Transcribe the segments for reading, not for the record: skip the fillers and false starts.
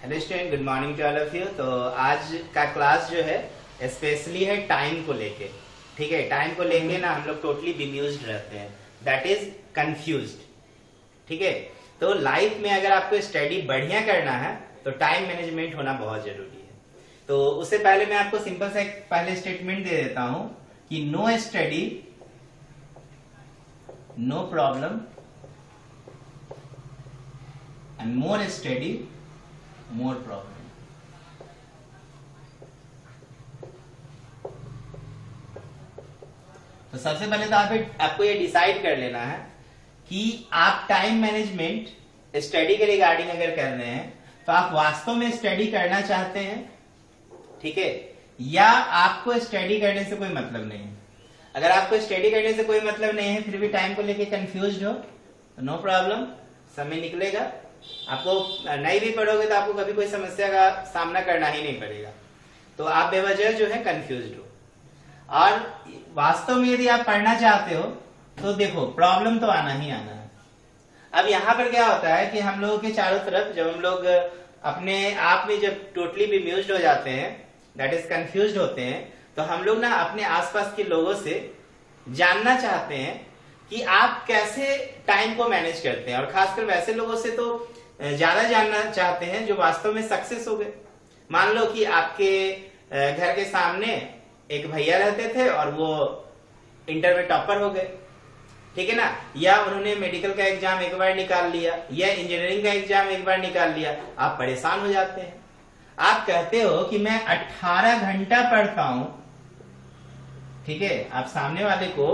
Hello student, good morning to all of you. तो आज का क्लास जो है स्पेशली है टाइम को लेके। ठीक है, टाइम को लेके ना हम लोग टोटली बेम्यूज्ड रहते हैं, दैट इज कंफ्यूज्ड। ठीक है, तो लाइफ में अगर आपको स्टडी बढ़िया करना है तो टाइम मैनेजमेंट होना बहुत जरूरी है। तो उससे पहले मैं आपको सिंपल सा एक पहले स्टेटमेंट दे देता हूं कि no study no problem and more study more problem. तो सबसे पहले तो आपको ये डिसाइड कर लेना है कि आप टाइम मैनेजमेंट स्टडी के रिगार्डिंग अगर कर रहे हैं तो आप वास्तव में स्टडी करना चाहते हैं, ठीक है, या आपको स्टडी करने से कोई मतलब नहीं है। अगर आपको स्टडी करने से कोई मतलब नहीं है फिर भी टाइम को लेके कंफ्यूज्ड हो तो नो प्रॉब्लम, समय निकलेगा। आपको नहीं भी पढ़ोगे तो आपको कभी कोई समस्या का सामना करना ही नहीं पड़ेगा। तो आप बेवजह जो है कंफ्यूज्ड हो। और वास्तव में यदि आप पढ़ना चाहते हो तो देखो प्रॉब्लम तो आना ही आना है। अब यहाँ पर क्या होता है कि हम लोगों के चारों तरफ जब हम लोग अपने आप में जब टोटली बेम्यूज्ड हो जाते हैं, दैट इज कंफ्यूज्ड होते हैं, तो हम लोग ना अपने आसपास के लोगों से जानना चाहते हैं कि आप कैसे टाइम को मैनेज करते हैं, और खासकर वैसे लोगों से तो ज्यादा जानना चाहते हैं जो वास्तव में सक्सेस हो गए। मान लो कि आपके घर के सामने एक भैया रहते थे और वो इंटर में टॉपर हो गए, ठीक है ना, या उन्होंने मेडिकल का एग्जाम एक बार निकाल लिया या इंजीनियरिंग का एग्जाम एक बार निकाल लिया। आप परेशान हो जाते हैं, आप कहते हो कि मैं 18 घंटा पढ़ता हूं, ठीक है, आप सामने वाले को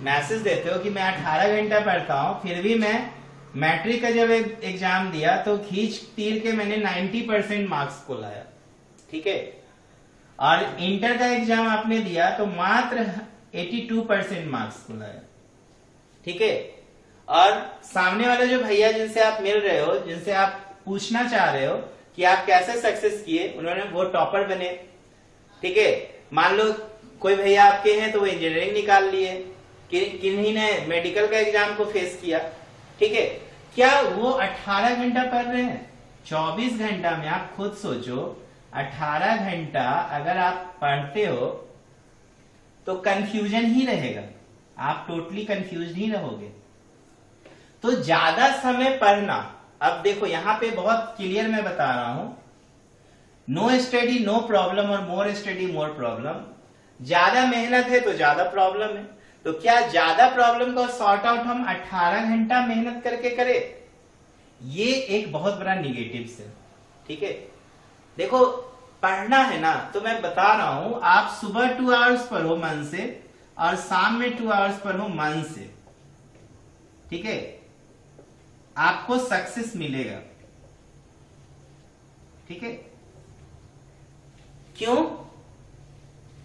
मैसेज देते हो कि मैं 18 घंटा पढ़ता हूं, फिर भी मैं मैट्रिक का जब एग्जाम दिया तो खींच तीर के मैंने 90% मार्क्स को लाया, ठीक है, और इंटर का एग्जाम आपने दिया तो मात्र 82% मार्क्स को लाया, ठीक है। और सामने वाले जो भैया जिनसे आप मिल रहे हो, जिनसे आप पूछना चाह रहे हो कि आप कैसे सक्सेस किए, उन्होंने वो टॉपर बने, ठीक है। मान लो कोई भैया आपके हैं तो वो इंजीनियरिंग निकाल लिए, किन्हीं ने मेडिकल का एग्जाम को फेस किया, ठीक है। क्या वो 18 घंटा पढ़ रहे हैं? 24 घंटा में आप खुद सोचो, 18 घंटा अगर आप पढ़ते हो तो कंफ्यूजन ही रहेगा, आप टोटली कंफ्यूज ही रहोगे। तो ज्यादा समय पढ़ना, अब देखो यहां पे बहुत क्लियर मैं बता रहा हूं, नो स्टडी नो प्रॉब्लम और मोर स्टडी मोर प्रॉब्लम। ज्यादा मेहनत है तो ज्यादा प्रॉब्लम है, तो क्या ज्यादा प्रॉब्लम को सॉर्ट आउट हम 18 घंटा मेहनत करके करें? ये एक बहुत बड़ा निगेटिव है, ठीक है। देखो पढ़ना है ना, तो मैं बता रहा हूं, आप सुबह 2 आवर्स पढ़ो मन से और शाम में 2 आवर्स पढ़ो मन से, ठीक है, आपको सक्सेस मिलेगा, ठीक है।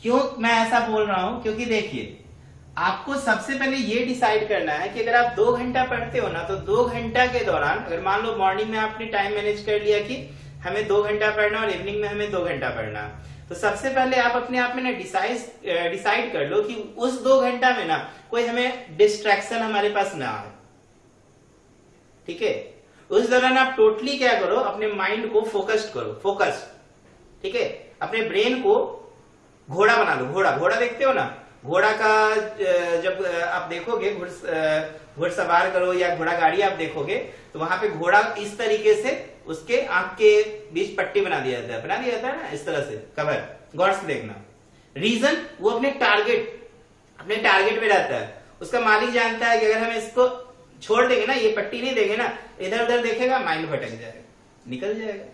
क्यों मैं ऐसा बोल रहा हूं? क्योंकि देखिए आपको सबसे पहले ये डिसाइड करना है कि अगर आप 2 घंटा पढ़ते हो ना, तो 2 घंटा के दौरान अगर मान लो मॉर्निंग में आपने टाइम मैनेज कर लिया कि हमें 2 घंटा पढ़ना और इवनिंग में हमें 2 घंटा पढ़ना, तो सबसे पहले आप अपने आप में ना डिसाइड कर लो कि उस 2 घंटा में ना कोई हमें डिस्ट्रैक्शन हमारे पास ना आए, ठीक है। उस दौरान आप टोटली क्या करो, अपने माइंड को फोकस्ड करो, ठीक है, अपने ब्रेन को घोड़ा बना लो। घोड़ा देखते हो ना, घोड़ा का जब आप देखोगे, घुड़सवार करो या घोड़ा गाड़ी आप देखोगे तो वहां पे घोड़ा इस तरीके से उसके आंख के बीच पट्टी बना दिया जाता है ना, इस तरह से कवर, गौर से देखना। रीजन, वो अपने टारगेट में रहता है। उसका मालिक जानता है कि अगर हम इसको छोड़ देंगे ना, ये पट्टी नहीं देंगे ना, इधर उधर देखेगा, माइंड भटक जाएगा, निकल जाएगा।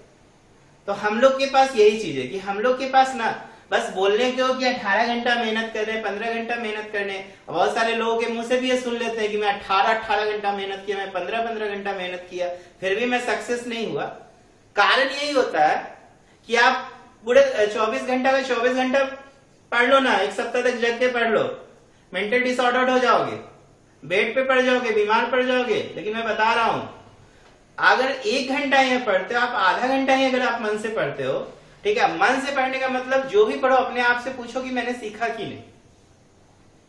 तो हम लोग के पास यही चीज है कि हम लोग के पास ना बस बोलने के हो कि 18 घंटा मेहनत कर रहे हैं, 15 घंटा मेहनत करने। बहुत सारे लोगों के मुंह से भी ये सुन लेते हैं कि मैं 18 घंटा मेहनत किया, मैं 15 घंटा मेहनत किया, फिर भी मैं सक्सेस नहीं हुआ। कारण यही होता है कि आप पूरे 24 घंटा का 24 घंटा पढ़ लो ना, एक सप्ताह तक जग के पढ़ लो, मेंटल डिसऑर्डर हो जाओगे, बेड पे पड़ जाओगे, बीमार पड़ जाओगे। लेकिन मैं बता रहा हूं, अगर 1 घंटा ही पढ़ते हो, आप आधा घंटा ही अगर आप मन से पढ़ते हो, ठीक है, मन से पढ़ने का मतलब जो भी पढ़ो अपने आप से पूछो कि मैंने सीखा कि नहीं,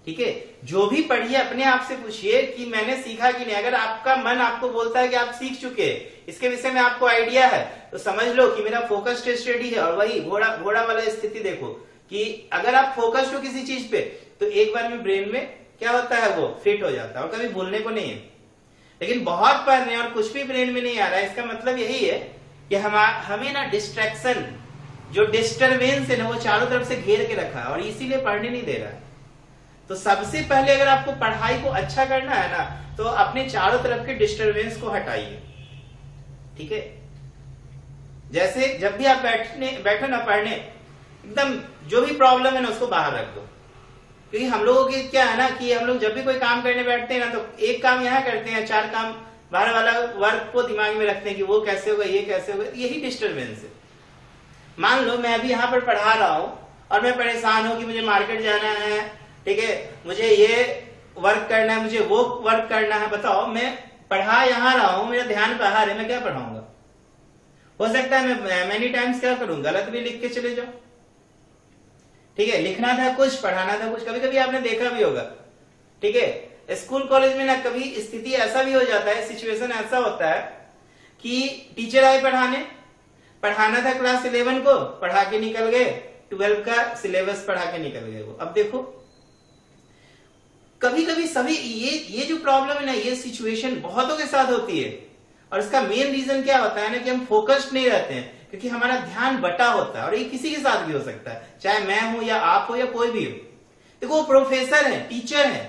ठीक है। जो भी पढ़िए अपने आप से पूछिए कि मैंने सीखा कि नहीं। अगर आपका मन आपको बोलता है कि आप सीख चुके हैं, इसके विषय में आपको आइडिया है, तो समझ लो कि मेरा फोकस्ड स्टडी है। और वही घोड़ा घोड़ा वाला स्थिति देखो कि अगर आप फोकस्ड हो किसी चीज पे तो एक बार में ब्रेन में क्या होता है, वो फिट हो जाता है और कभी भूलने को नहीं है। लेकिन बहुत पढ़ने और कुछ भी ब्रेन में नहीं आ रहा है, इसका मतलब यही है कि हमें ना डिस्ट्रैक्शन, जो डिस्टरबेंस है ना, वो चारों तरफ से घेर के रखा है और इसीलिए पढ़ने नहीं दे रहा है। तो सबसे पहले अगर आपको पढ़ाई को अच्छा करना है ना, तो अपने चारों तरफ के डिस्टरबेंस को हटाइए। ठीक है, जैसे जब भी आप बैठो ना पढ़ने, एकदम जो भी प्रॉब्लम है ना उसको बाहर रख दो। क्योंकि हम लोगों की क्या है ना कि हम लोग जब भी कोई काम करने बैठते हैं ना, तो एक काम यहाँ करते हैं, 4 काम बाहर वाला वर्क को दिमाग में रखते हैं कि वो कैसे होगा, ये कैसे होगा। यही डिस्टरबेंस है। मान लो मैं अभी यहाँ पर पढ़ा रहा हूं और मैं परेशान हूं कि मुझे मार्केट जाना है, ठीक है, मुझे ये वर्क करना है, मुझे वो वर्क करना है। बताओ, मैं पढ़ा यहाँ रहा हूं, मेरा ध्यान बाहर है, मैं क्या पढ़ाऊंगा? हो सकता है मैं मैनी टाइम्स क्या करूं, गलत भी लिख के चले जाऊं। ठीक है, लिखना था कुछ, पढ़ाना था कुछ। कभी कभी आपने देखा भी होगा, ठीक है, स्कूल कॉलेज में ना कभी स्थिति ऐसा भी हो जाता है, सिचुएशन ऐसा होता है कि टीचर आए पढ़ाना था क्लास 11 को, पढ़ा के निकल गए, 12 का सिलेबस पढ़ा के निकल गए वो। अब देखो, कभी कभी सभी ये जो प्रॉब्लम है ना, ये सिचुएशन बहुतों के साथ होती है। और इसका मेन रीजन क्या होता है ना कि हम फोकस्ड नहीं रहते हैं, क्योंकि हमारा ध्यान बटा होता है। और ये किसी के साथ भी हो सकता है, चाहे मैं हूं या आप हो या कोई भी हो। देखो, वो प्रोफेसर है, टीचर है,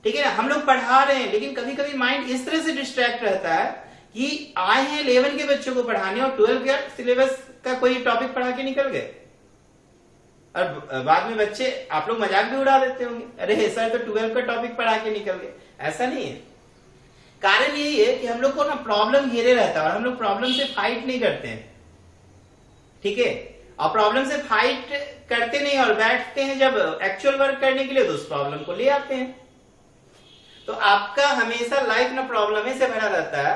ठीक है ना, हम लोग पढ़ा रहे हैं, लेकिन कभी कभी माइंड इस तरह से डिस्ट्रैक्ट रहता है कि आए हैं 11 के बच्चों को पढ़ाने और 12 के सिलेबस का कोई टॉपिक पढ़ा के निकल गए। और बाद में बच्चे, आप लोग मजाक भी उड़ा देते होंगे, अरे सर तो 12 का टॉपिक पढ़ा के निकल गए। ऐसा नहीं है। कारण यही है कि हम लोग को ना प्रॉब्लम घेरे रहता है और हम लोग प्रॉब्लम से फाइट नहीं करते हैं। ठीक है, और प्रॉब्लम से फाइट करते नहीं और बैठते हैं जब एक्चुअल वर्क करने के लिए, तो उस प्रॉब्लम को ले आते हैं। तो आपका हमेशा लाइफ ना प्रॉब्लम से भरा रहता है।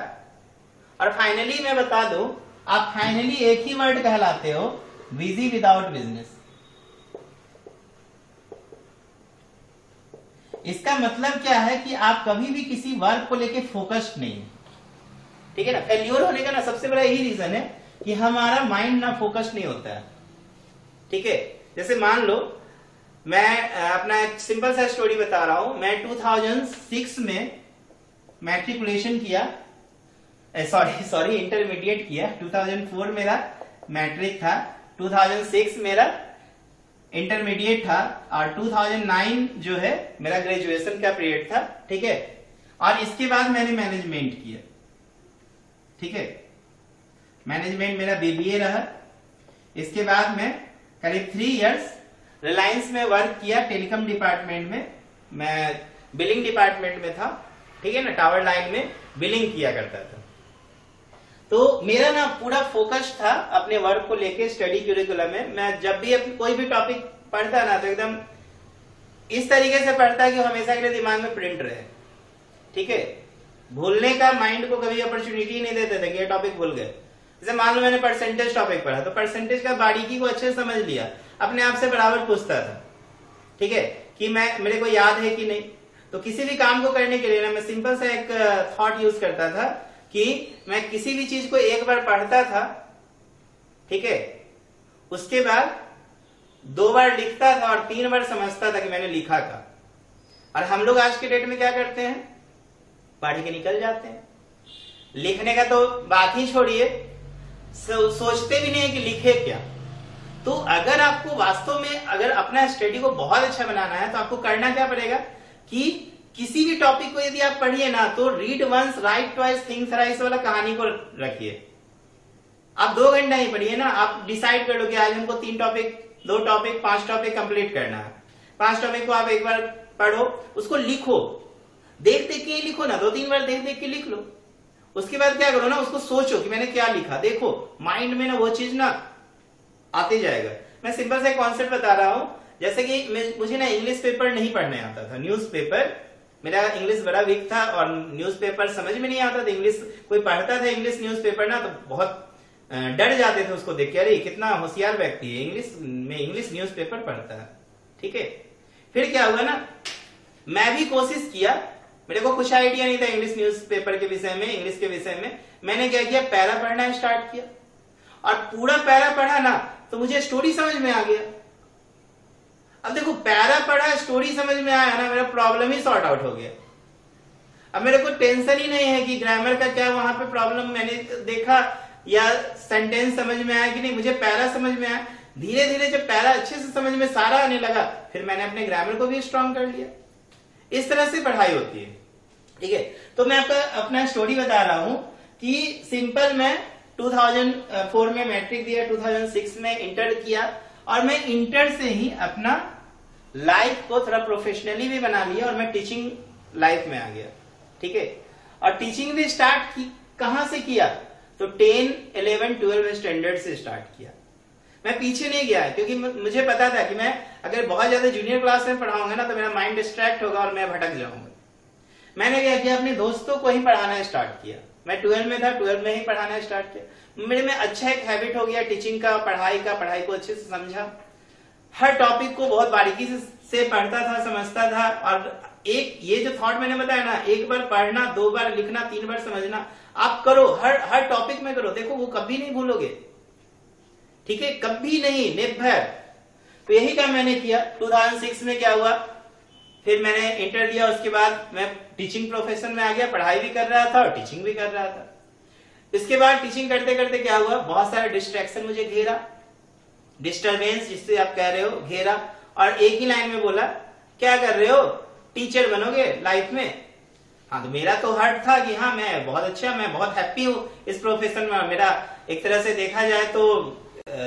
और फाइनली मैं बता दूं, आप फाइनली एक ही वर्ड कहलाते हो, बिजी विदाउट बिजनेस। इसका मतलब क्या है कि आप कभी भी किसी वर्क को लेके फोकस्ड नहीं है। ठीक है ना, फेल्यूर होने का ना सबसे बड़ा यही रीजन है कि हमारा माइंड ना फोकस्ड नहीं होता है। ठीक है, जैसे मान लो मैं अपना एक सिंपल सा स्टोरी बता रहा हूं। मैं 2006 में मैट्रिकुलेशन किया, सॉरी इंटरमीडिएट किया। 2004 मेरा मैट्रिक था, 2006 मेरा इंटरमीडिएट था और 2009 जो है मेरा ग्रेजुएशन का पीरियड था। ठीक है, और इसके बाद मैंने मैनेजमेंट किया। ठीक है, मैनेजमेंट मेरा बीबीए रहा। इसके बाद मैं करीब 3 इयर्स रिलायंस में वर्क किया, टेलीकॉम डिपार्टमेंट में। मैं बिलिंग डिपार्टमेंट में था। ठीक है ना, टावर लाइन में बिलिंग किया करता था। तो मेरा ना पूरा फोकस था अपने वर्क को लेके, स्टडी क्यूरिकुलम में। मैं जब भी कोई भी टॉपिक पढ़ता ना, तो एकदम इस तरीके से पढ़ता कि वो हमेशा के लिए दिमाग में प्रिंट रहे। ठीक है, भूलने का माइंड को कभी अपॉर्चुनिटी नहीं देते थे कि ये टॉपिक भूल गए। जैसे मान लो मैंने परसेंटेज टॉपिक पढ़ा, तो परसेंटेज का बारीकी को अच्छे से समझ लिया, अपने आप से बराबर पूछता था। ठीक है, कि मेरे को याद है कि नहीं। तो किसी भी काम को करने के लिए ना मैं सिंपल सा एक थॉट यूज करता था कि मैं किसी भी चीज को एक बार पढ़ता था, ठीक है, उसके बाद 2 बार लिखता था और 3 बार समझता था कि मैंने लिखा था। और हम लोग आज के डेट में क्या करते हैं, पढ़ के निकल जाते हैं। लिखने का तो बात ही छोड़िए, सोचते भी नहीं है कि लिखे क्या। तो अगर आपको वास्तव में अगर अपना स्टडी को बहुत अच्छा बनाना है, तो आपको करना क्या पड़ेगा कि किसी भी टॉपिक को यदि आप पढ़िए ना, तो read once write twice think thrice वाला कहानी को रखिए। आप 2 घंटा ही पढ़िए ना, आप डिसाइड कर लो कि आज हमको 3 टॉपिक, 2 टॉपिक, 5 टॉपिक कंप्लीट करना है। 5 टॉपिक को आप एक बार पढ़ो, उसको लिखो, देख देख के लिखो ना, 2-3 बार देख देख के लिख लो। उसके बाद क्या करो ना, उसको सोचो कि मैंने क्या लिखा। देखो माइंड में ना वो चीज ना आते जाएगा। मैं सिंपल सा कॉन्सेप्ट बता रहा हूं, जैसे कि मुझे ना इंग्लिश पेपर नहीं पढ़ने आता था, न्यूज़पेपर। मेरा इंग्लिश बड़ा वीक था और न्यूज़पेपर समझ में नहीं आता था। इंग्लिश कोई पढ़ता था इंग्लिश न्यूज़पेपर ना, तो बहुत डर जाते थे उसको देख के, अरे कितना होशियार व्यक्ति है, इंग्लिश न्यूज़पेपर पढ़ता है। ठीक है, फिर क्या हुआ ना, मैं भी कोशिश किया, मेरे को कुछ आइडिया नहीं था इंग्लिश न्यूज़पेपर के विषय में, इंग्लिश के विषय में। मैंने क्या किया, पैरा पढ़ना स्टार्ट किया और पूरा पैरा पढ़ा ना तो मुझे स्टोरी समझ में आ गया। अब देखो पैरा पढ़ा, स्टोरी समझ में आया ना, मेरा प्रॉब्लम ही सॉर्ट आउट हो गया। अब मेरे को टेंशन ही नहीं है कि ग्रामर का क्या वहां पे प्रॉब्लम मैंने देखा या सेंटेंस समझ में आया कि नहीं, मुझे पैरा समझ में आया। धीरे धीरे जब पैरा अच्छे से समझ में सारा आने लगा, फिर मैंने अपने ग्रामर को भी स्ट्रांग कर लिया। इस तरह से पढ़ाई होती है, ठीक है। तो मैं आपका अपना स्टोरी बता रहा हूं कि सिंपल मैं 2004 में मैट्रिक दिया, 2006 में इंटर किया और मैं इंटर से ही अपना लाइफ को थोड़ा प्रोफेशनली भी बना लिया और मैं टीचिंग लाइफ में आ गया, ठीक है। और टीचिंग भी स्टार्ट की कहां से किया, तो 10, 11, 12 स्टैंडर्ड से स्टार्ट किया। मैं पीछे नहीं गया क्योंकि मुझे पता था कि मैं अगर बहुत ज्यादा जूनियर क्लास में पढ़ाऊंगा ना तो मेरा माइंड डिस्ट्रैक्ट होगा और मैं भटक जाऊंगा। मैंने क्या किया, अपने दोस्तों को ही पढ़ाना स्टार्ट किया। मैं 12 में था, 12 में ही पढ़ाना स्टार्ट किया। मेरे में अच्छा एक हैबिट हो गया टीचिंग का, पढ़ाई को अच्छे से समझा, हर टॉपिक को बहुत बारीकी से पढ़ता था, समझता था। और एक ये जो थॉट मैंने बताया ना, एक बार पढ़ना, 2 बार लिखना, 3 बार समझना, आप करो, हर टॉपिक में करो, देखो वो कभी नहीं भूलोगे, ठीक है, कभी नहीं, नेवर। तो यही काम मैंने किया। 2006 में क्या हुआ, फिर मैंने इंटर दिया, उसके बाद मैं टीचिंग प्रोफेशन में आ गया, पढ़ाई भी कर रहा था और टीचिंग भी कर रहा था। इसके बाद टीचिंग करते करते क्या हुआ, बहुत सारा डिस्ट्रैक्शन मुझे घेरा, डिस्टरबेंस जिससे आप कह रहे हो, घेरा। और एक ही लाइन में बोला, क्या कर रहे हो, टीचर बनोगे लाइफ में। हाँ, तो मेरा तो हर्ट था कि हाँ मैं बहुत अच्छा, मैं बहुत हैप्पी हूँ इस प्रोफेशन में। मेरा एक तरह से देखा जाए तो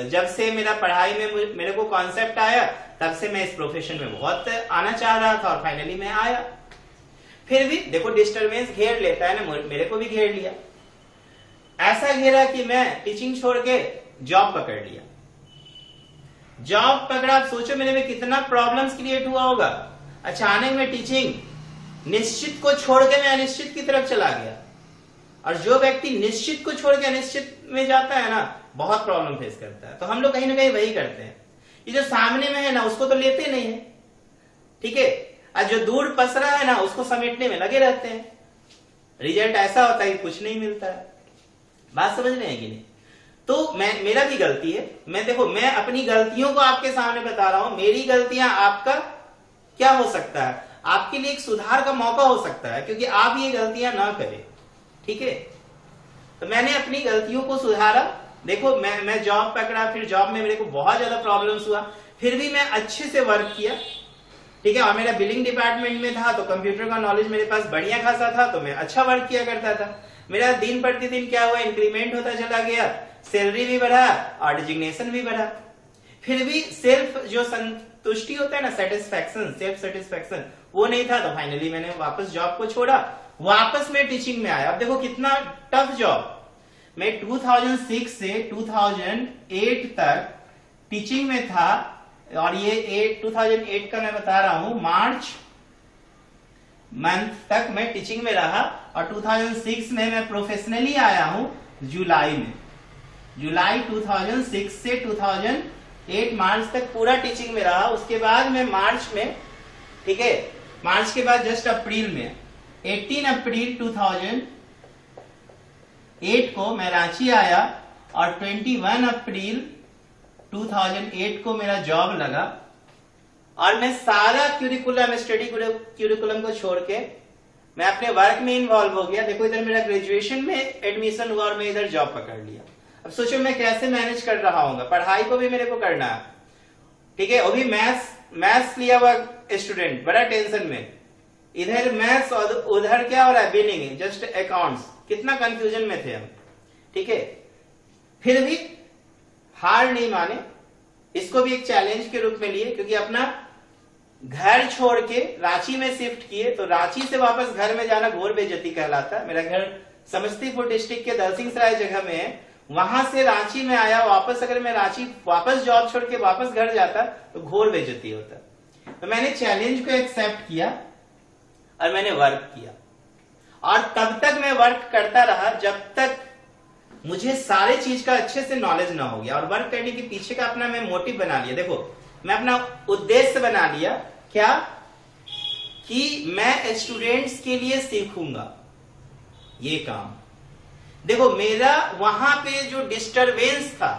जब से मेरा पढ़ाई में मेरे को कॉन्सेप्ट आया, तब से मैं इस प्रोफेशन में बहुत आना चाह रहा था और फाइनली मैं आया। फिर भी देखो डिस्टरबेंस घेर लेता है ना, मेरे को भी घेर लिया। ऐसा घेरा कि मैं टीचिंग छोड़ के जॉब पकड़ लिया। जॉब पकड़ा, आप सोचो मेरे में कितना प्रॉब्लम्स क्रिएट हुआ होगा। अचानक में टीचिंग, निश्चित को छोड़ के मैं अनिश्चित की तरफ चला गया। और जो व्यक्ति निश्चित को छोड़ के अनिश्चित में जाता है ना, बहुत प्रॉब्लम फेस करता है। तो हम लोग कहीं ना कहीं वही करते हैं, ये जो सामने में है ना उसको तो लेते नहीं है, ठीक है, और जो दूर पसरा है ना उसको समेटने में लगे रहते हैं। रिजल्ट ऐसा होता है कि कुछ नहीं मिलता है। बात समझ रहे हैं कि नहीं। तो मेरा भी गलती है। मैं अपनी गलतियों को आपके सामने बता रहा हूं। मेरी गलतियां आपका क्या हो सकता है, आपके लिए एक सुधार का मौका हो सकता है, क्योंकि आप ये गलतियां ना करें, ठीक है। तो मैंने अपनी गलतियों को सुधारा। देखो मैं जॉब पकड़ा, फिर जॉब में मेरे को बहुत ज्यादा प्रॉब्लम्स हुआ, फिर भी मैं अच्छे से वर्क किया, ठीक है। और मेरा बिलिंग डिपार्टमेंट में था तो कंप्यूटर का नॉलेज मेरे पास बढ़िया खासा था, तो मैं अच्छा वर्क किया करता था। मेरा दिन प्रतिदिन क्या हुआ, इंक्रीमेंट होता चला गया, सैलरी भी बढ़ा और डिजिग्नेशन भी बढ़ा। फिर भी सेल्फ जो संतुष्टि होता है ना, सेटिस्फैक्शन, सेल्फ सेटिस्फैक्शन, वो नहीं था। तो फाइनली मैंने वापस जॉब को छोड़ा, वापस मैं टीचिंग में आया। अब देखो कितना टफ जॉब। मैं 2006 से 2008 तक टीचिंग में था। और ये 2008 का मैं बता रहा हूं, मार्च मंथ तक मैं टीचिंग में रहा। और 2006 में मैं प्रोफेशनली आया हूं जुलाई में। जुलाई 2006 से 2008 मार्च तक पूरा टीचिंग में रहा। उसके बाद मैं मार्च में, ठीक है, मार्च के बाद जस्ट अप्रैल में 18 अप्रैल 2008 को मैं रांची आया और 21 अप्रैल 2008 को मेरा जॉब लगा। और मैं सारा क्यूरिकुलम, स्टडी क्यूरिकुलम को छोड़ के मैं अपने वर्क में इन्वॉल्व हो गया। देखो इधर मेरा ग्रेजुएशन में एडमिशन हुआ और मैं इधर जॉब पकड़ लिया। अब सोचो मैं कैसे मैनेज कर रहा हूँ, पढ़ाई को भी मेरे को करना है, ठीक है। अभी मैथ्स लिया हुआ स्टूडेंट बड़ा टेंशन में, इधर मैथ्स और उधर क्या हो रहा है, बिलिंग, जस्ट अकाउंट्स, कितना कंफ्यूजन में थे हम, ठीक है। फिर भी हार नहीं माने, इसको भी एक चैलेंज के रूप में लिए, क्योंकि अपना घर छोड़ के रांची में शिफ्ट किए। तो रांची से वापस घर में जाना घोर बेइज्जती कहलाता है। मेरा घर समस्तीपुर डिस्ट्रिक्ट के दलसिंहसराय जगह में है, वहां से रांची में आया वापस। अगर मैं रांची वापस जॉब छोड़ के वापस घर जाता तो घोर बेइज्जती होता। तो मैंने चैलेंज को एक्सेप्ट किया और मैंने वर्क किया। और तब तक मैं वर्क करता रहा जब तक मुझे सारे चीज का अच्छे से नॉलेज ना हो गया। और वर्क करने के पीछे का अपना मैं मोटिव बना लिया। देखो मैं अपना उद्देश्य बना लिया, क्या कि मैं स्टूडेंट्स के लिए सीखूंगा ये काम, देखो मेरा वहां पे जो डिस्टरबेंस था,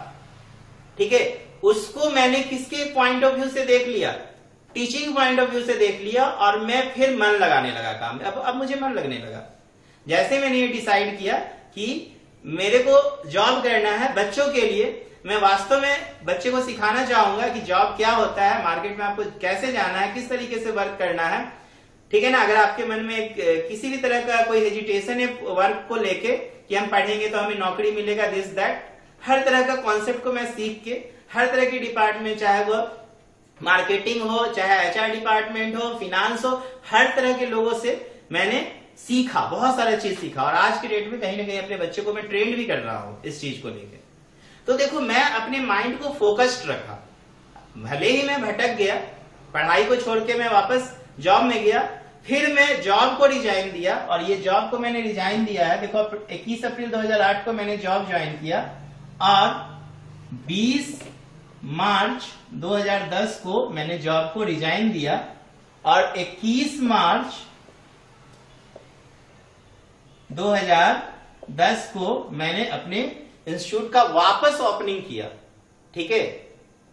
ठीक है, उसको मैंने किसके पॉइंट ऑफ व्यू से देख लिया, टीचिंग पॉइंट ऑफ व्यू से देख लिया, और मैं फिर मन लगाने लगा काम में। अब मुझे मन लगने लगा। जैसे मैंने ये डिसाइड किया कि मेरे को जॉब करना है बच्चों के लिए, मैं वास्तव में बच्चे को सिखाना चाहूंगा कि जॉब क्या होता है, मार्केट में आपको कैसे जाना है, किस तरीके से वर्क करना है, ठीक है ना। अगर आपके मन में किसी भी तरह का कोई हेजिटेशन है वर्क को लेके कि हम पढ़ेंगे तो हमें नौकरी मिलेगा, दिस दैट, हर तरह का कॉन्सेप्ट को मैं सीख के हर तरह की डिपार्टमेंट, चाहे वो मार्केटिंग हो, चाहे एचआर डिपार्टमेंट हो, फिनांस हो, हर तरह के लोगों से मैंने सीखा, बहुत सारा चीज सीखा, और आज के डेट में कहीं ना कहीं अपने बच्चों को मैं ट्रेंड भी कर रहा हूं इस चीज को लेकर। तो देखो मैं अपने माइंड को फोकस्ड रखा, भले ही मैं भटक गया, पढ़ाई को छोड़ के मैं वापस जॉब में गया, फिर मैं जॉब को रिजाइन दिया, और ये जॉब को मैंने रिजाइन दिया है, देखो 21 अप्रैल 2008 को मैंने जॉब ज्वाइन किया, और 20 मार्च 2010 को मैंने जॉब को रिजाइन दिया, और 21 मार्च 2010 को मैंने अपने इंस्टीट्यूट का वापस ओपनिंग किया, ठीक है।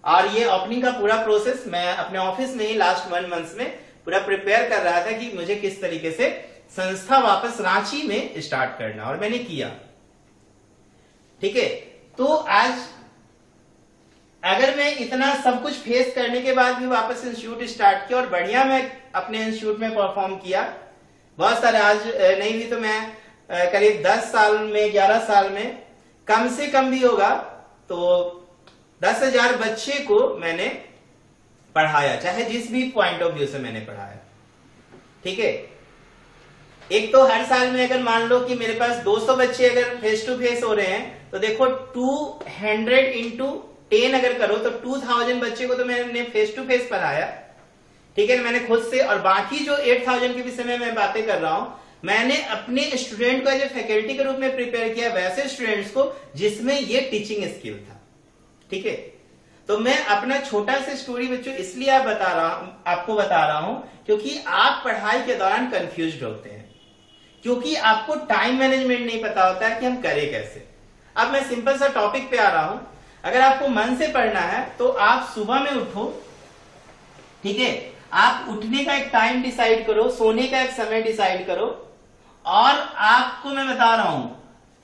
और ये ओपनिंग का पूरा प्रोसेस मैं अपने ऑफिस में ही लास्ट 1 मंथ में पूरा प्रिपेयर कर रहा था कि मुझे किस तरीके से संस्था वापस रांची में स्टार्ट करना, और मैंने किया, ठीक है। तो आज अगर मैं इतना सब कुछ फेस करने के बाद भी वापस इंस्टीट्यूट स्टार्ट किया, और बढ़िया मैं अपने इंस्टीट्यूट में परफॉर्म किया, बहुत सारे, आज नहीं भी तो मैं करीब 10 साल में, 11 साल में कम से कम भी होगा तो 10,000 बच्चे को मैंने पढ़ाया, चाहे जिस भी पॉइंट ऑफ व्यू से मैंने पढ़ाया, ठीक है। एक तो हर साल में अगर मान लो कि मेरे पास 200 बच्चे अगर फेस टू फेस हो रहे हैं, तो देखो 200 इंटू 10 अगर करो तो 2000 बच्चे को तो मैंने फेस टू फेस पढ़ाया, ठीक है, मैंने खुद से। और बाकी जो 8000 के विषय में मैं बातें कर रहा हूं, मैंने अपने स्टूडेंट को एज ए फैकल्टी के रूप में प्रिपेयर किया, वैसे स्टूडेंट्स को जिसमें ये टीचिंग स्किल था, ठीक है। तो मैं अपना छोटा सा स्टोरी बच्चों इसलिए आपको बता रहा हूं क्योंकि आप पढ़ाई के दौरान कंफ्यूज्ड होते हैं, क्योंकि आपको टाइम मैनेजमेंट नहीं पता होता है कि हम करें कैसे। अब मैं सिंपल सा टॉपिक पे आ रहा हूं, अगर आपको मन से पढ़ना है तो आप सुबह में उठो, ठीक है, आप उठने का एक टाइम डिसाइड करो, सोने का एक समय डिसाइड करो, और आपको मैं बता रहा हूं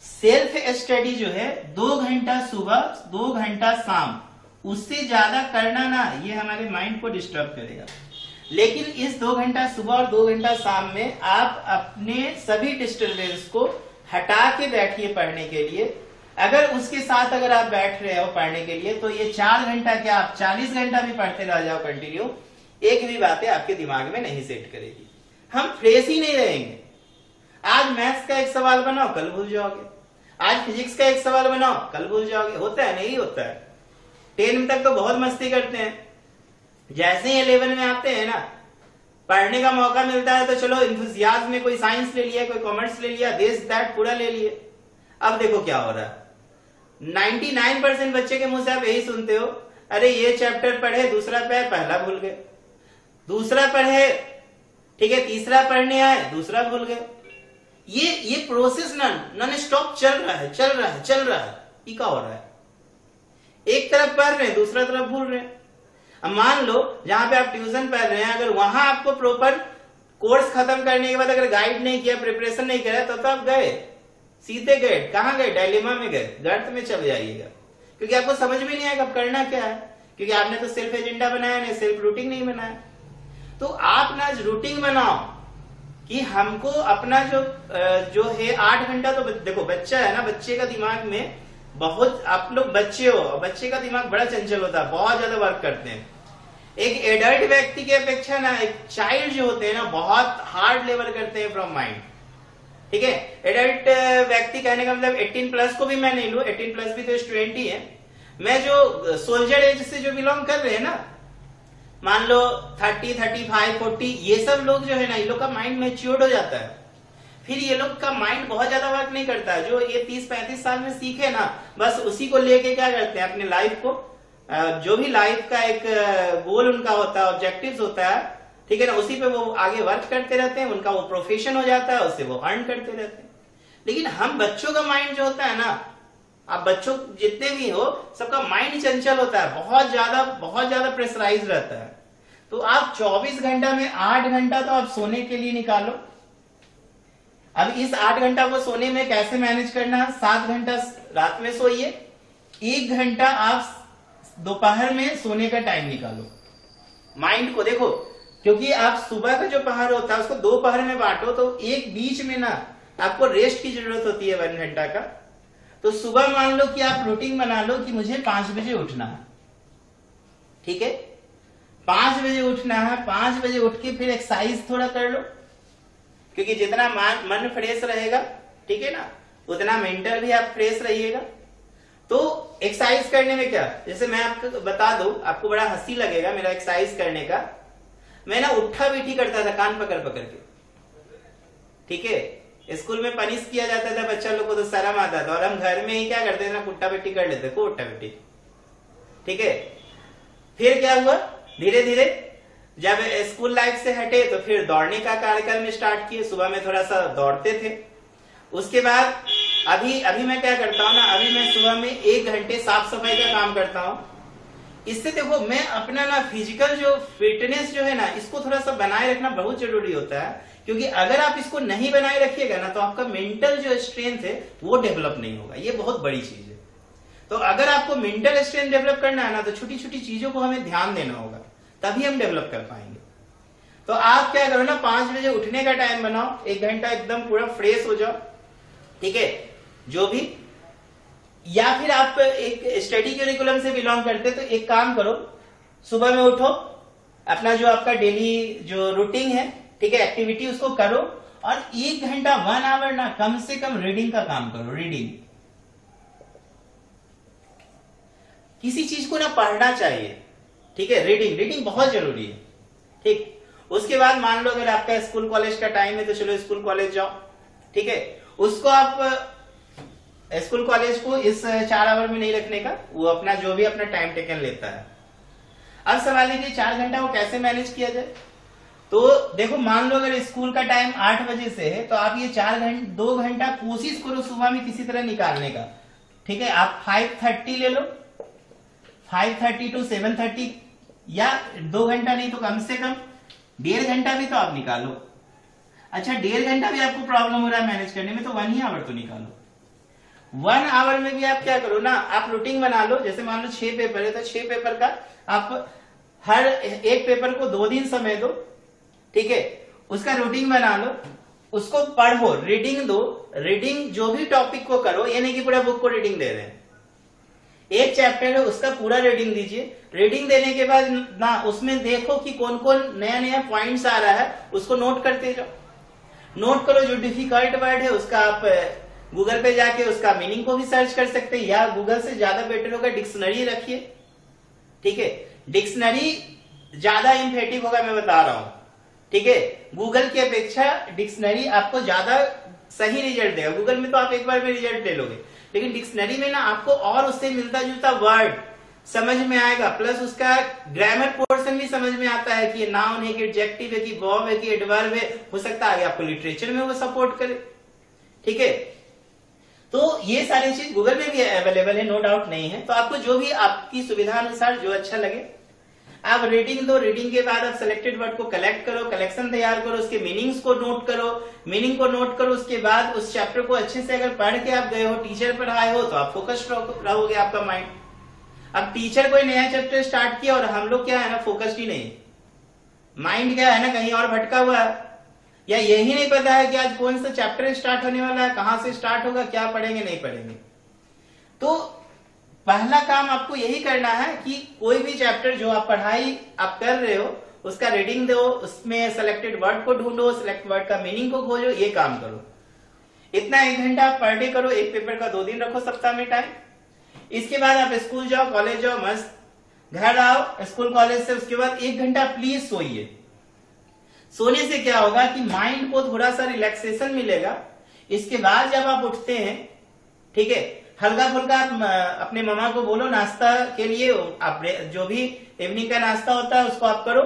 सेल्फ स्टडी जो है 2 घंटा सुबह 2 घंटा शाम, उससे ज्यादा करना ना, ये हमारे माइंड को डिस्टर्ब करेगा। लेकिन इस 2 घंटा सुबह और 2 घंटा शाम में आप अपने सभी डिस्टर्बेंस को हटा के बैठिए पढ़ने के लिए। अगर उसके साथ अगर आप बैठ रहे हो पढ़ने के लिए तो ये 4 घंटा क्या आप 40 घंटा भी पढ़ते रह जाओ कंटिन्यू, एक भी बातें आपके दिमाग में नहीं सेट करेगी, हम फ्रेश ही नहीं रहेंगे। आज मैथ्स का एक सवाल बनाओ, कल भूल जाओगे, आज फिजिक्स का एक सवाल बनाओ, कल भूल जाओगे। होता है नहीं होता है। 10 तक तो बहुत मस्ती करते हैं, जैसे ही 11 में आते हैं ना, पढ़ने का मौका मिलता है तो चलो इंथुसियाज्म में कोई साइंस ले लिया, कोई कॉमर्स ले लिया, दिस दैट पूरा ले लिए। अब देखो क्या हो रहा है, 99% बच्चे के मुंह से आप यही सुनते हो, अरे ये चैप्टर पढ़े, दूसरा पहला भूल गए, दूसरा पढ़े, ठीक है, तीसरा पढ़ने आए, दूसरा भूल गए। ये प्रोसेस नॉन स्टॉप चल रहा है। ये क्या हो रहा है, एक तरफ पढ़ रहे हैं, दूसरा तरफ भूल रहे हैं। अब मान लो जहां पे आप ट्यूशन पढ़ रहे हैं, अगर वहां आपको प्रॉपर कोर्स खत्म करने के बाद अगर गाइड नहीं किया, प्रिपरेशन नहीं करा, तो आप गए, सीधे गए, कहां गए, डायलेमा में गए, गर्त में चल जाइएगा, क्योंकि आपको समझ में नहीं आएगा अब करना क्या है, क्योंकि आपने तो सेल्फ एजेंडा बनाया नहीं, सेल्फ रूटीन नहीं बनाया। तो आप ना रूटीन बनाओ कि हमको अपना जो है 8 घंटा, तो देखो बच्चा है ना, बच्चे का दिमाग में बहुत, आप लोग बच्चे हो, बच्चे का दिमाग बड़ा चंचल होता है, बहुत ज्यादा वर्क करते हैं। एक एडल्ट व्यक्ति की अपेक्षा ना एक चाइल्ड जो होते हैं ना, बहुत हार्ड लेवल करते हैं फ्रॉम माइंड, ठीक है। एडल्ट व्यक्ति कहने का मतलब 18+ को भी मैं नहीं लू, 18+ भी तो स्टूडेंट ही है। मैं जो सोल्जर एज से जो बिलोंग कर रहे हैं ना, मान लो 30, 35, 40, ये सब लोग जो है ना, ये लोग का माइंड मैच्योर्ड हो जाता है, फिर ये लोग का माइंड बहुत ज्यादा वर्क नहीं करता है। जो ये 30-35 साल में सीखे ना, बस उसी को लेके क्या करते हैं, अपने लाइफ को, जो भी लाइफ का एक गोल उनका होता है, ऑब्जेक्टिव्स होता है, ठीक है ना, उसी पे वो आगे वर्क करते रहते हैं, उनका वो प्रोफेशन हो जाता है, उससे वो अर्न करते रहते हैं। लेकिन हम बच्चों का माइंड जो होता है ना, आप बच्चों जितने भी हो सबका माइंड चंचल होता है, बहुत ज्यादा प्रेशराइज रहता है। तो आप 24 घंटा में 8 घंटा तो आप सोने के लिए निकालो। अब इस 8 घंटा को सोने में कैसे मैनेज करना है, 7 घंटा रात में सोइए, 1 घंटा आप दोपहर में सोने का टाइम निकालो। माइंड को देखो, क्योंकि आप सुबह का जो पहर होता है उसको 2 पहर में बांटो, तो एक बीच में ना आपको रेस्ट की जरूरत होती है 1 घंटा का। तो सुबह मान लो कि आप रूटीन बना लो कि मुझे 5 बजे उठना है, ठीक है, 5 बजे उठना है। 5 बजे उठ के फिर एक्सरसाइज थोड़ा कर लो, क्योंकि जितना मन फ्रेश रहेगा, ठीक है ना, उतना मेंटल भी आप फ्रेश रहिएगा। तो एक्सरसाइज करने में क्या, जैसे मैं आपको बता दूं, आपको बड़ा हंसी लगेगा मेरा एक्सरसाइज करने का। मैं ना उठा बैठी करता था कान पकड़ पकड़ के, ठीक है। स्कूल में पनिश किया जाता था बच्चा लोग को तो शर्म आता था, और हम घर में ही क्या करते थे ना, उठा बैठी कर लेते को उठा बैठी, ठीक है। फिर क्या हुआ, धीरे धीरे जब स्कूल लाइफ से हटे तो फिर दौड़ने का कार्यक्रम स्टार्ट किए, सुबह में थोड़ा सा दौड़ते थे। उसके बाद अभी मैं क्या करता हूँ ना, अभी मैं सुबह में 1 घंटे साफ सफाई का काम करता हूँ। इससे देखो मैं अपना ना फिजिकल जो फिटनेस जो है ना, इसको थोड़ा सा बनाए रखना बहुत जरूरी होता है, क्योंकि अगर आप इसको नहीं बनाए रखिएगा ना तो आपका मेंटल जो स्ट्रेंथ है वो डेवलप नहीं होगा। ये बहुत बड़ी चीज है। तो अगर आपको मेंटल स्ट्रेंथ डेवलप करना है ना, तो छोटी छोटी चीजों को हमें ध्यान देना होगा, तभी हम डेवलप कर पाएंगे। तो आप क्या करो ना, 5 बजे उठने का टाइम बनाओ, 1 घंटा एकदम पूरा फ्रेश हो जाओ, ठीक है, जो भी। या फिर आप एक स्टडी करिकुलम से बिलोंग करते तो एक काम करो, सुबह में उठो, अपना जो आपका डेली जो रूटीन है, ठीक है, एक्टिविटी उसको करो, और 1 घंटा 1 आवर ना कम से कम रीडिंग का काम करो। रीडिंग, किसी चीज को ना पढ़ना चाहिए, ठीक है, रीडिंग बहुत जरूरी है, ठीक। उसके बाद मान लो अगर आपका स्कूल कॉलेज का टाइम है तो चलो स्कूल कॉलेज जाओ, ठीक है। उसको आप स्कूल कॉलेज को इस 4 आवर में नहीं रखने का, वो अपना जो भी अपना टाइम टेकन लेता है। अब सवाल है कि 4 घंटा वो कैसे मैनेज किया जाए। तो देखो, मान लो अगर स्कूल का टाइम 8 बजे से है तो आप ये 2 घंटा कोशिश करो सुबह में किसी तरह निकालने का, ठीक है। आप 5:30 ले लो, 5:30 to 7:30, या 2 घंटा नहीं तो कम से कम 1.5 घंटा भी तो आप निकालो। अच्छा, 1.5 घंटा भी आपको प्रॉब्लम हो रहा है मैनेज करने में, तो 1 ही आवर तो निकालो। 1 आवर में भी आप क्या करो ना, आप रूटीन बना लो। जैसे मान लो 6 पेपर है तो 6 पेपर का आप हर एक पेपर को 2 दिन समय दो, ठीक है। उसका रूटीन बना लो, उसको पढ़ो, रीडिंग दो। रीडिंग जो भी टॉपिक को करो, ये नहीं कि पूरा बुक को रीडिंग दे रहे हैं। एक चैप्टर है उसका पूरा रीडिंग दीजिए। रीडिंग देने के बाद ना उसमें देखो कि कौन कौन नया नया पॉइंट्स आ रहा है, उसको नोट करते जाओ। नोट करो, जो डिफिकल्ट वर्ड है उसका आप गूगल पे जाके उसका मीनिंग को भी सर्च कर सकते हैं, या गूगल से ज्यादा बेटर होगा डिक्शनरी रखिए, ठीक है। डिक्शनरी ज्यादा इम्फेक्टिव होगा, मैं बता रहा हूं, ठीक है। गूगल की अपेक्षा डिक्शनरी आपको ज्यादा सही रिजल्ट देगा। गूगल में तो आप एक बार में रिजल्ट ले लोगे, लेकिन डिक्शनरी में ना आपको और उससे मिलता जुलता वर्ड समझ में आएगा, प्लस उसका ग्रामर पोर्शन भी समझ में आता है कि ये नाउन है कि एडजेक्टिव है कि वर्ब है कि एडवर्ब है। हो सकता है आपको लिटरेचर में वो सपोर्ट करे, ठीक है। तो ये सारी चीज गूगल में भी अवेलेबल है, नो डाउट नहीं है। तो आपको जो भी आपकी सुविधा अनुसार जो अच्छा लगे आप रीडिंग दो। रीडिंग के बाद आप सिलेक्टेड वर्ड को कलेक्ट करो, कलेक्शन तैयार करो, उसके मीनिंग्स को नोट करो, मीनिंग को नोट करो। उसके बाद उस चैप्टर को अच्छे से अगर पढ़ के आप गए हो, टीचर पर आए हो, तो आप फोकस्ड रहोगे, आपका माइंड। अब टीचर कोई नया चैप्टर स्टार्ट किया और हम लोग क्या है ना, फोकस्ड ही नहीं, माइंड क्या है ना कहीं और भटका हुआ है, या यही नहीं पता है कि आज कौन सा चैप्टर स्टार्ट होने वाला है, कहां से स्टार्ट होगा, क्या पढ़ेंगे नहीं पढ़ेंगे। तो पहला काम आपको यही करना है कि कोई भी चैप्टर जो आप पढ़ाई आप कर रहे हो उसका रीडिंग दो, उसमें सेलेक्टेड वर्ड को ढूंढो, सेलेक्ट वर्ड का मीनिंग को खोजो, ये काम करो। इतना 1 घंटा पर डे करो, एक पेपर का 2 दिन रखो सप्ताह में टाइम। इसके बाद आप स्कूल जाओ, कॉलेज जाओ, मस्त घर आओ स्कूल कॉलेज से। उसके बाद 1 घंटा प्लीज सोइए। सोने से क्या होगा कि माइंड को थोड़ा सा रिलैक्सेशन मिलेगा। इसके बाद जब आप उठते हैं, ठीक है, हल्का फुल्का अपने मम्मा को बोलो नाश्ता के लिए, आप जो भी इवनिंग का नाश्ता होता है उसको आप करो।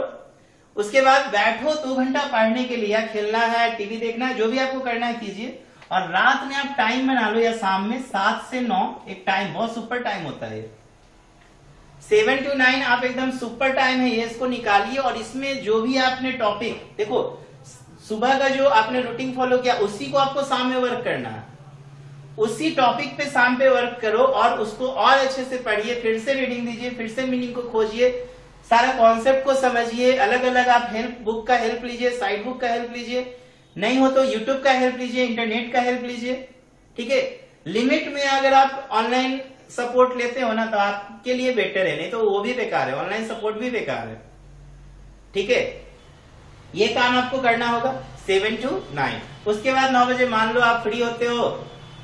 उसके बाद बैठो 2 घंटा पढ़ने के लिए, खेलना है, टीवी देखना है, जो भी आपको करना है कीजिए। और रात में आप टाइम बना लो या शाम में 7 से 9 एक टाइम, बहुत सुपर टाइम होता है। 7 to 9 आप एकदम सुपर टाइम है ये, इसको निकालिए और इसमें जो भी आपने टॉपिक, देखो सुबह का जो आपने रूटीन फॉलो किया उसी को आपको शाम में वर्क करना है, उसी टॉपिक पे शाम पे वर्क करो और उसको और अच्छे से पढ़िए, फिर से रीडिंग दीजिए, फिर से मीनिंग को खोजिए, सारा कॉन्सेप्ट को समझिए। अलग अलग आप हेल्प बुक का हेल्प लीजिए, साइड बुक का हेल्प लीजिए, नहीं हो तो यूट्यूब का हेल्प लीजिए, इंटरनेट का हेल्प लीजिए। ठीक है, लिमिट में अगर आप ऑनलाइन सपोर्ट लेते हो ना तो आपके लिए बेटर है, नहीं तो वो भी बेकार है, ऑनलाइन सपोर्ट भी बेकार है। ठीक है, ये काम आपको करना होगा 7 to 9। उसके बाद 9 बजे मान लो आप फ्री होते हो,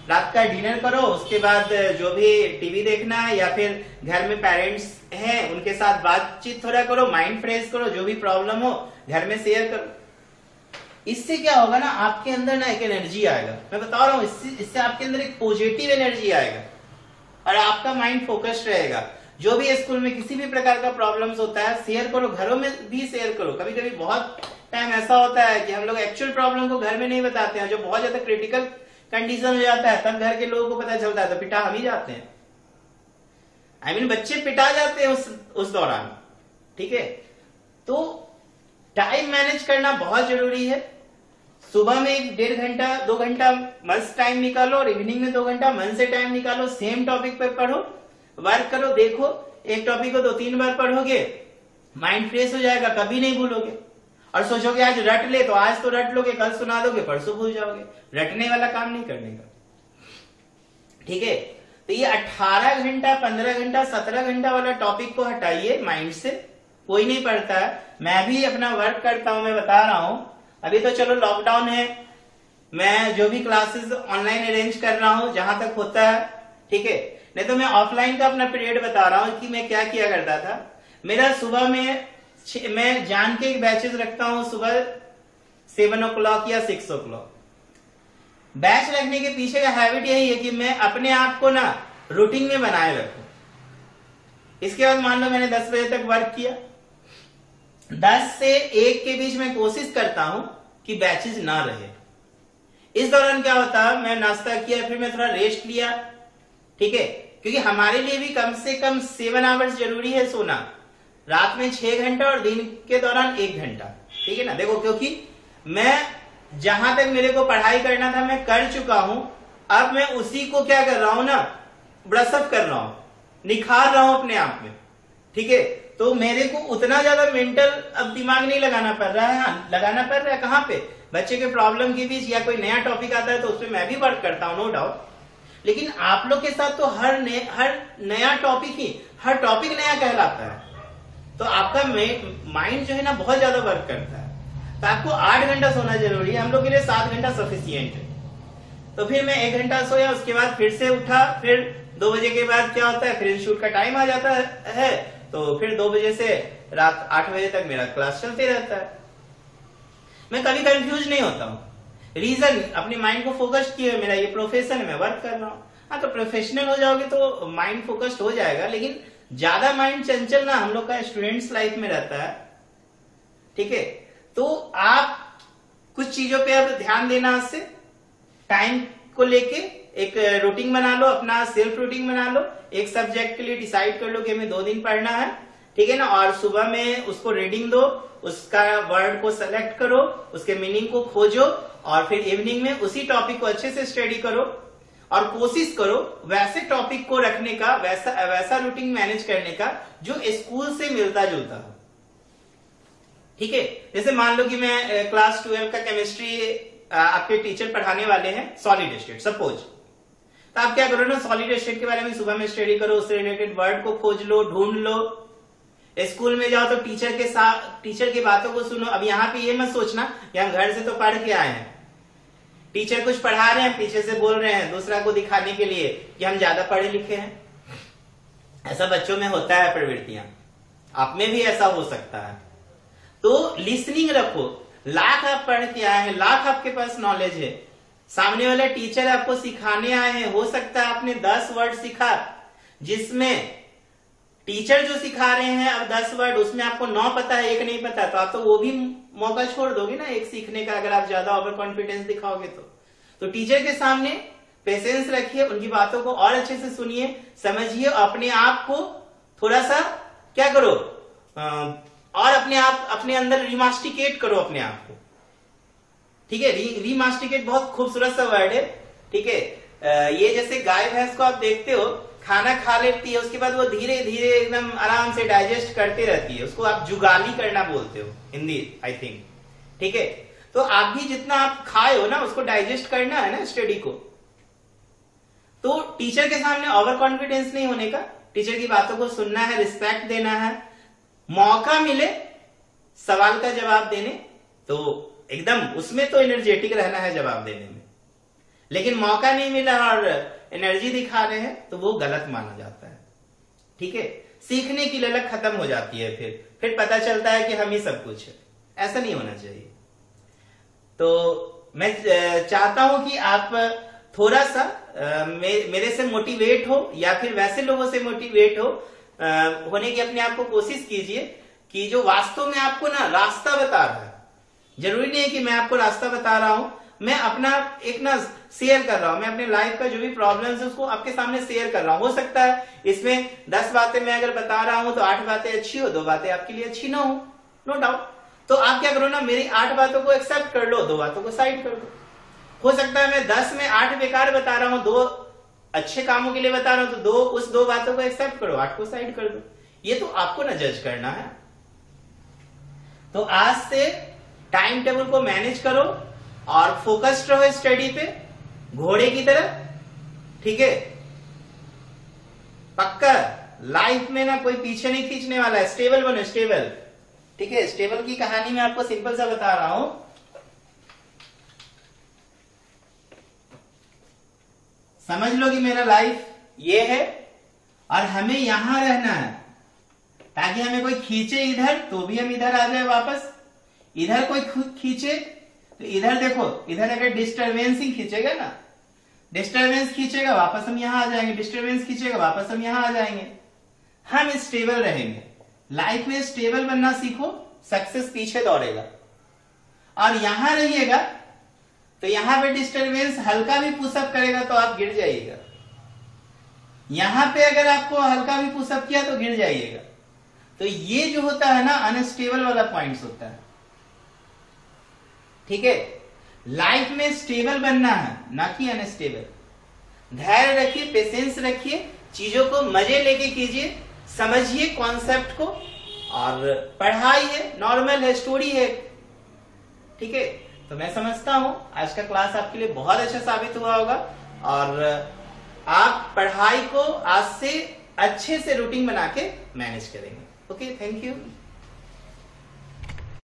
रात का डिनर करो, उसके बाद जो भी टीवी देखना है या फिर घर में पेरेंट्स हैं उनके साथ बातचीत थोड़ा करो, माइंड फ्रेश करो, जो भी प्रॉब्लम हो घर में शेयर करो। इससे क्या होगा ना, आपके अंदर ना एक एनर्जी आएगा, मैं बता रहा हूं, इससे आपके अंदर एक पॉजिटिव एनर्जी आएगा और आपका माइंड फोकस्ड रहेगा। जो भी स्कूल में किसी भी प्रकार का प्रॉब्लम्स होता है शेयर करो, घरों में भी शेयर करो। कभी कभी बहुत टाइम ऐसा होता है कि हम लोग एक्चुअल प्रॉब्लम को घर में नहीं बताते हैं, जो बहुत ज्यादा क्रिटिकल कंडीशन हो जाता है तब घर के लोगों को पता चलता है तो पिटा हम ही जाते हैं। बच्चे पिटा जाते हैं उस दौरान। ठीक है, तो टाइम मैनेज करना बहुत जरूरी है। सुबह में 1.5 घंटा 2 घंटा मस्त टाइम निकालो और इवनिंग में 2 घंटा मन से टाइम निकालो, सेम टॉपिक पर पढ़ो, वर्क करो। देखो एक टॉपिक को 2-3 बार पढ़ोगे, माइंड फ्रेश हो जाएगा, कभी नहीं भूलोगे। और सोचोगे आज रट ले, तो आज तो रट लोगे, कल सुना दोगे, परसों भूल जाओगे। रटने वाला काम नहीं करने का। ठीक है, तो ये 18 घंटा 15 घंटा 17 घंटा वाला टॉपिक को हटाइए माइंड से, कोई नहीं पढ़ता है। मैं भी अपना वर्क करता हूं, मैं बता रहा हूं। अभी तो चलो लॉकडाउन है, मैं जो भी क्लासेस ऑनलाइन अरेंज कर रहा हूं जहां तक होता है। ठीक है, नहीं तो मैं ऑफलाइन का अपना पीरियड बता रहा हूं कि मैं क्या किया करता था। मेरा सुबह में मैं जान के एक बैचेस रखता हूं, सुबह 7 o'clock या 6 o'clock। बैच रखने के पीछे का हैबिट यही है कि मैं अपने आप को ना रूटीन में बनाए रखूं। इसके बाद मान लो मैंने 10 बजे तक वर्क किया, 10 से 1 के बीच में कोशिश करता हूं कि बैचेस ना रहे। इस दौरान क्या होता है, मैं नाश्ता किया, फिर मैं थोड़ा रेस्ट लिया। ठीक है, क्योंकि हमारे लिए भी कम से कम 7 आवर्स जरूरी है सोना, रात में 6 घंटा और दिन के दौरान 1 घंटा। ठीक है ना, देखो क्योंकि मैं जहां तक मेरे को पढ़ाई करना था मैं कर चुका हूं, अब मैं उसी को क्या कर रहा हूं ना, ब्रशअप कर रहा हूं, निखार रहा हूं अपने आप में। ठीक है, तो मेरे को उतना ज्यादा मेंटल अब दिमाग नहीं लगाना पड़ रहा है। हाँ, लगाना पड़ रहा है कहां पे, बच्चे के प्रॉब्लम के बीच, या कोई नया टॉपिक आता है तो उसमें मैं भी वर्क करता हूं, नो डाउट। लेकिन आप लोग के साथ तो हर नया टॉपिक ही, हर टॉपिक नया कहलाता है, तो आपका माइंड जो है ना बहुत ज्यादा वर्क करता है। तो आपको 8 घंटा सोना जरूरी है, हम लोग के लिए 7 घंटा सफिशियंट है। तो फिर मैं 1 घंटा सोया, उसके बाद फिर से उठा, फिर 2 बजे के बाद क्या होता है, फिर इंस्टीट्यूट का टाइम आ जाता है, तो फिर 2 बजे से रात 8 बजे तक मेरा क्लास चलते रहता है। मैं कभी कंफ्यूज नहीं होता हूँ, रीजन अपने माइंड को फोकस किए, मेरा ये प्रोफेशन है, मैं वर्क कर रहा हूँ। हाँ, तो प्रोफेशनल हो जाओगे तो माइंड फोकस्ड हो जाएगा, लेकिन ज्यादा माइंड चंचल ना हम लोग का स्टूडेंट्स लाइफ में रहता है। ठीक है, तो आप कुछ चीजों पे अब ध्यान देना, आज से टाइम को लेके एक रूटीन बना लो, अपना सेल्फ रूटीन बना लो। एक सब्जेक्ट के लिए डिसाइड कर लो कि हमें 2 दिन पढ़ना है। ठीक है ना, और सुबह में उसको रीडिंग दो, उसका वर्ड को सेलेक्ट करो, उसके मीनिंग को खोजो, और फिर इवनिंग में उसी टॉपिक को अच्छे से स्टडी करो और कोशिश करो वैसे टॉपिक को रखने का, वैसा रूटीन मैनेज करने का जो स्कूल से मिलता जुलता हो। ठीक है, जैसे मान लो कि मैं क्लास 12 का केमिस्ट्री आपके टीचर पढ़ाने वाले हैं सॉलिड स्टेट सपोज, तो आप क्या करो ना, सॉलिड स्टेट के बारे में सुबह में स्टडी करो, उससे रिलेटेड वर्ड को खोज लो, ढूंढ लो। स्कूल में जाओ तो टीचर की बातों को सुनो। अब यहाँ पे ये मत सोचना कि हम घर से तो पढ़ के आए हैं, टीचर कुछ पढ़ा रहे हैं, पीछे से बोल रहे हैं दूसरा को दिखाने के लिए कि हम ज्यादा पढ़े लिखे हैं। ऐसा बच्चों में होता है प्रवृत्तियां, आप में भी ऐसा हो सकता है। तो लिसनिंग रखो, लाख आप पढ़ के आए हैं, लाख आपके पास नॉलेज है, सामने वाला टीचर आपको सिखाने आए हैं, हो सकता है आपने 10 वर्ड सीखा, जिसमें टीचर जो सिखा रहे हैं अब 10 वर्ड, उसमें आपको 9 पता है, 1 नहीं पता, तो आप तो वो भी मौका छोड़ दोगे ना एक सीखने का, अगर आप ज्यादा ओवर कॉन्फिडेंस दिखाओगे तो टीचर के सामने पेशेंस रखिए, उनकी बातों को और अच्छे से सुनिए, समझिए, अपने आप को थोड़ा सा क्या करो और अपने अंदर रिमास्टिकेट करो अपने आप को। ठीक है, रिमास्टिकेट बहुत खूबसूरत सा वर्ड है। ठीक है, ये जैसे गाय भैंस को आप देखते हो, खाना खा लेती है, उसके बाद वो धीरे धीरे एकदम आराम से डाइजेस्ट करती रहती है, उसको आप जुगाली करना बोलते हो हिंदी आई थिंक। ठीक है, तो आप भी जितना आप खाए हो ना उसको डाइजेस्ट करना है ना स्टडी को। तो टीचर के सामने ओवर कॉन्फिडेंस नहीं होने का, टीचर की बातों को सुनना है, रिस्पेक्ट देना है, मौका मिले सवाल का जवाब देने तो एकदम उसमें तो एनर्जेटिक रहना है जवाब देने में, लेकिन मौका नहीं मिला और एनर्जी दिखा रहे हैं तो वो गलत माना जाता है। ठीक है, सीखने की ललक खत्म हो जाती है, फिर पता चलता है कि हम ही सब कुछ है, ऐसा नहीं होना चाहिए। तो मैं चाहता हूं कि आप थोड़ा सा मेरे से मोटिवेट हो या फिर वैसे लोगों से मोटिवेट हो होने की अपने आप को कोशिश कीजिए कि जो वास्तव में आपको ना रास्ता बता रहा है, जरूरी नहीं है कि मैं आपको रास्ता बता रहा हूं, मैं अपना एक ना शेयर कर रहा हूं, मैं अपने लाइफ का जो भी प्रॉब्लम्स है उसको आपके सामने शेयर कर रहा हूं। हो सकता है इसमें 10 बातें मैं अगर बता रहा हूं तो 8 बातें अच्छी हो, 2 बातें आपके लिए अच्छी ना हो, नो डाउट। तो आप क्या करो ना, मेरी 8 बातों को एक्सेप्ट कर लो, 2 बातों को साइड कर दो। हो सकता है मैं 10 में 8 बेकार बता रहा हूं, 2 अच्छे कामों के लिए बता रहा हूं, तो उस 2 बातों को एक्सेप्ट करो, 8 को साइड कर दो। ये तो आपको ना जज करना है। तो आज से टाइम टेबल को मैनेज करो और फोकस्ड रहो स्टडी पे, घोड़े की तरह। ठीक है, पक्का लाइफ में ना कोई पीछे नहीं खींचने वाला है, स्टेबल बनो, स्टेबल। ठीक है, स्टेबल की कहानी मैं आपको सिंपल सा बता रहा हूं। समझ लो कि मेरा लाइफ ये है और हमें यहां रहना है, ताकि हमें कोई खींचे इधर तो भी हम इधर आ जाए वापस, इधर कोई खींचे तो इधर देखो, इधर अगर डिस्टरबेंस ही खींचेगा ना, डिस्टरबेंस खींचेगा वापस हम यहां आ जाएंगे, डिस्टरबेंस खींचेगा वापस हम यहां आ जाएंगे। हम स्टेबल रहेंगे, लाइफ में स्टेबल बनना सीखो, सक्सेस पीछे दौड़ेगा। और यहां रहिएगा तो यहां पे डिस्टरबेंस हल्का भी पुशअप करेगा तो आप गिर जाइएगा, यहां पे अगर आपको हल्का भी पुशअप किया तो गिर जाइएगा। तो ये जो होता है ना अनस्टेबल वाला पॉइंट्स होता है। ठीक है, लाइफ में स्टेबल बनना है, ना कि अनस्टेबल। धैर्य रखिए, पेशेंस रखिए, चीजों को मजे लेके कीजिए, समझिए कॉन्सेप्ट को, और पढ़ाई है, नॉर्मल है, स्टोरी है। ठीक है, तो मैं समझता हूं आज का क्लास आपके लिए बहुत अच्छा साबित हुआ होगा और आप पढ़ाई को आज से अच्छे से रूटीन बना के मैनेज करेंगे। Okay, thank you.